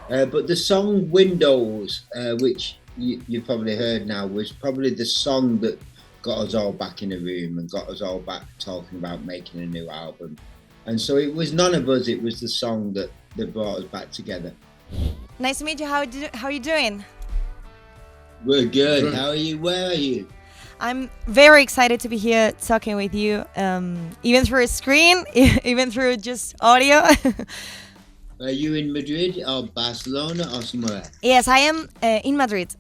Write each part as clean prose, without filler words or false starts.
40. But the song Windows, which you've probably heard now, was probably the song that got us all back in a room and got us all back talking about making a new album. And so it was none of us, it was the song that brought us back together. Nice to meet you. How are you doing? We're good. How are you? Where are you? I'm very excited to be here talking with you, even through a screen, even through just audio. Are you in Madrid or Barcelona or somewhere else? Yes, I am in Madrid.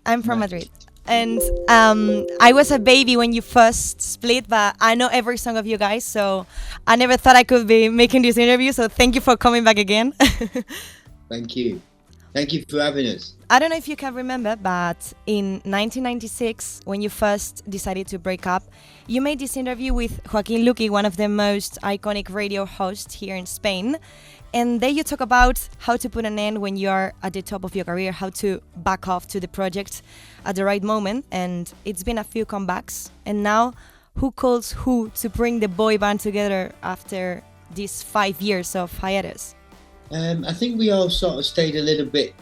I'm from Madrid. And I was a baby when you first split, but I know every song of you guys, so I never thought I could be making this interview, so thank you for coming back again. Thank you. Thank you for having us. I don't know if you can remember, but in 1996, when you first decided to break up, you made this interview with Joaquin Luqui, one of the most iconic radio hosts here in Spain. And there you talk about how to put an end when you are at the top of your career, how to back off to the project at the right moment. And it's been a few comebacks. And now, who calls who to bring the boy band together after these 5 years of hiatus? I think we all sort of stayed a little bit.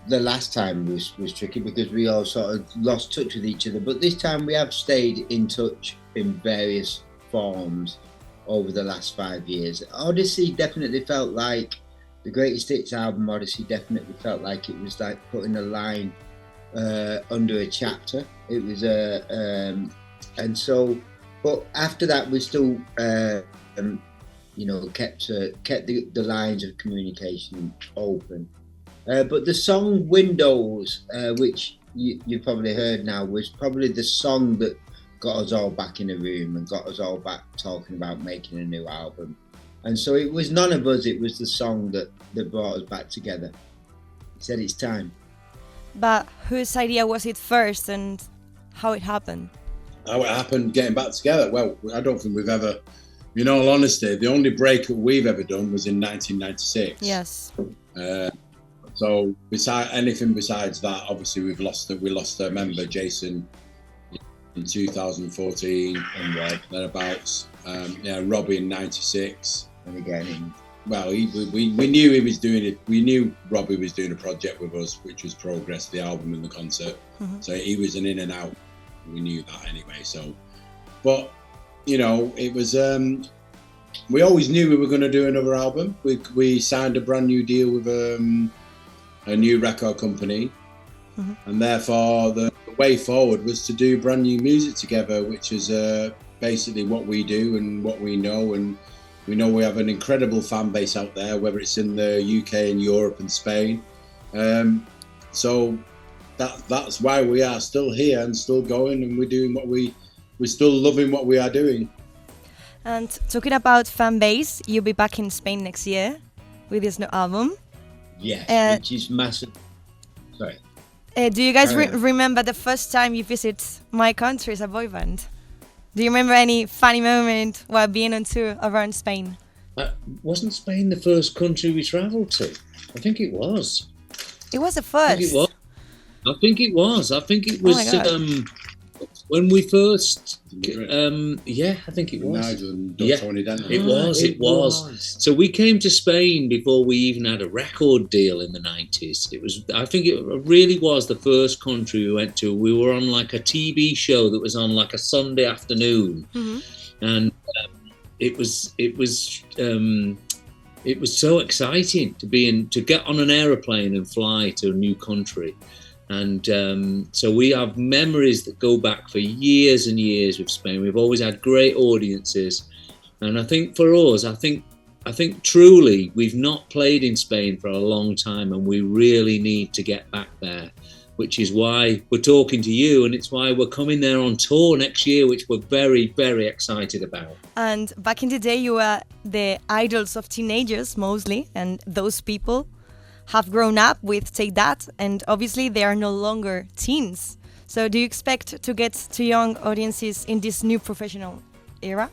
The last time was tricky because we all sort of lost touch with each other. But this time we have stayed in touch in various forms over the last 5 years. Odyssey definitely felt like the Greatest Hits album. Odyssey definitely felt like it was like putting a line under a chapter. It was and so, but after that we still kept the lines of communication open. But the song Windows, which you've probably heard now, was probably the song that got us all back in a room and got us all back talking about making a new album. And so it was none of us, it was the song that brought us back together. It said it's time. But whose idea was it first and how it happened? How it happened, getting back together? Well, I don't think we've ever, in all honesty, the only breakup we've ever done was in 1996. Yes. So anything besides that, obviously we lost a member, Jason, in 2014 and thereabouts. Robbie in 96, and again we knew he was doing it. We knew Robbie was doing a project with us, which was Progress, the album and the concert. Mm-hmm. So he was an in and out. We knew that anyway. So, but it was. We always knew we were going to do another album. We signed a brand new deal with a new record company, mm-hmm. and therefore the way forward was to do brand new music together, which is basically what we do and what we know. And we know we have an incredible fan base out there, whether it's in the UK and Europe and Spain. So that's why we are still here and still going, and we're doing we're still loving what we are doing. And talking about fan base, you'll be back in Spain next year with this new album. Yes, which is massive. Sorry. Do you guys remember the first time you visit my country as a boy band? Do you remember any funny moment while being on tour around Spain? Wasn't Spain the first country we travelled to? I think it was. It was the first. I think it was. Oh my God. When we first, I think it was. It was. So we came to Spain before we even had a record deal in the 90s. I think it really was the first country we went to. We were on like a TV show that was on like a Sunday afternoon, mm-hmm. and it was so exciting to get on an aeroplane and fly to a new country. And so we have memories that go back for years and years with Spain. We've always had great audiences. And I think for us, I think truly we've not played in Spain for a long time, and we really need to get back there, which is why we're talking to you, and it's why we're coming there on tour next year, which we're very, very excited about. And back in the day, you were the idols of teenagers mostly, and those people have grown up with Take That, and obviously they are no longer teens. So do you expect to get to young audiences in this new professional era?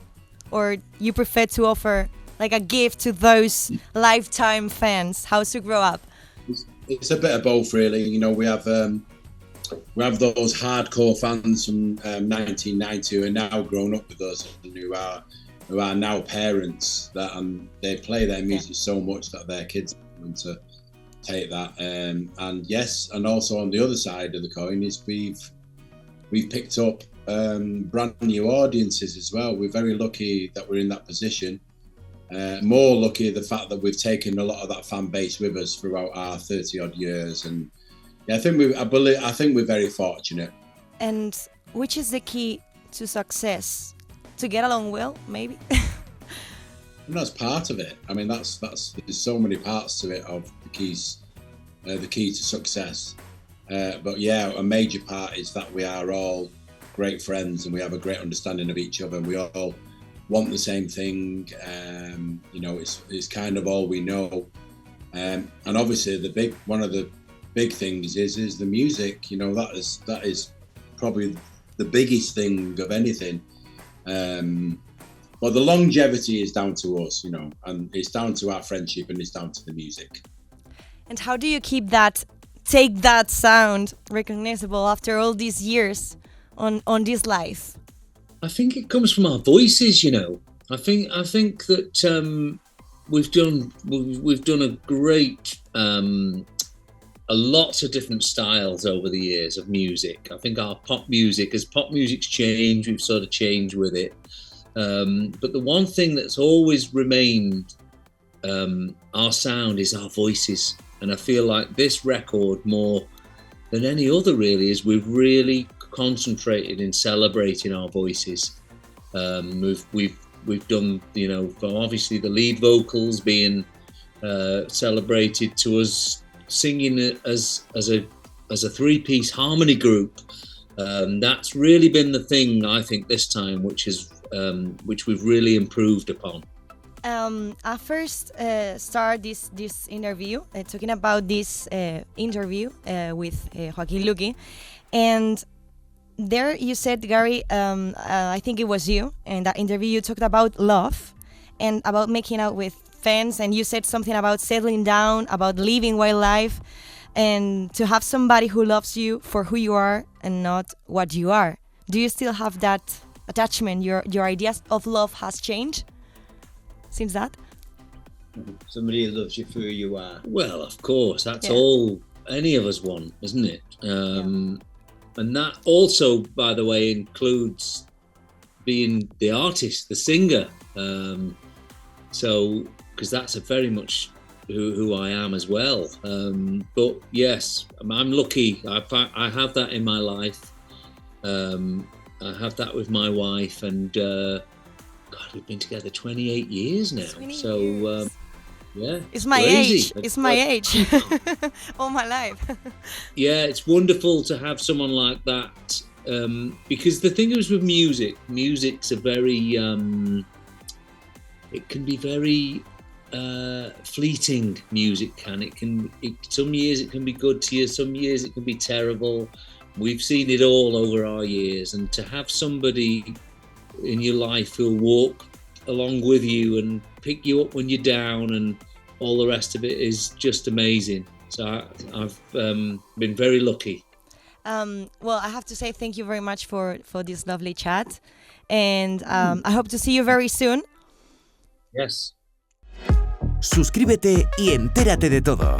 Or you prefer to offer like a gift to those lifetime fans, how to grow up? It's a bit of both, really. We have those hardcore fans from 1990 who are now grown up with us and who are who are now parents, that they play their music so much that their kids want to take that. And yes, and also on the other side of the coin is we've picked up brand new audiences as well. We're very lucky that we're in that position. More lucky the fact that we've taken a lot of that fan base with us throughout our 30 odd years, and yeah, I think we're very fortunate. And which is the key to success? To get along well, maybe? And that's part of it. I mean, that's there's so many parts to it of the key to success. But yeah, a major part is that we are all great friends and we have a great understanding of each other. We all want the same thing. You know, it's kind of all we know. And obviously, one of the big things is the music. You know, that is probably the biggest thing of anything. But the longevity is down to us, you know, and it's down to our friendship and it's down to the music. And how do you take that sound recognizable after all these years on this life? I think it comes from our voices, you know. I think that we've done a great a lots of different styles over the years of music. I think our pop music, as pop music's changed, we've sort of changed with it. But the one thing that's always remained our sound is our voices. And I feel like this record, more than any other really, is we've really concentrated in celebrating our voices. We've done, you know, obviously the lead vocals being celebrated to us singing it as a three-piece harmony group. That's really been the thing, I think, this time, which we've really improved upon. I first start this interview talking about this interview with Joaquin Luqui, and there you said, Gary, I think it was you, in that interview you talked about love and about making out with fans, and you said something about settling down, about living wildlife, and to have somebody who loves you for who you are and not what you are. Do you still have that attachment? Your ideas of love has changed since that? Somebody who loves you for who you are. Well, of course, that's all any of us want, isn't it? And that also, by the way, includes being the artist, the singer. So, because that's a very much who I am as well. But yes, I'm lucky. I have that in my life. I have that with my wife, and God, we've been together 28 years now. 28 so years. Yeah, it's my crazy. Age. It's my age. All my life. Yeah, it's wonderful to have someone like that. Because the thing is with music's a very it can be very fleeting. Music some years it can be good to you, some years it can be terrible. We've seen it all over our years, and to have somebody in your life who'll walk along with you and pick you up when you're down and all the rest of it is just amazing. So I've been very lucky. Well, I have to say thank you very much for this lovely chat, and I hope to see you very soon. Yes. Suscríbete y entérate de todo.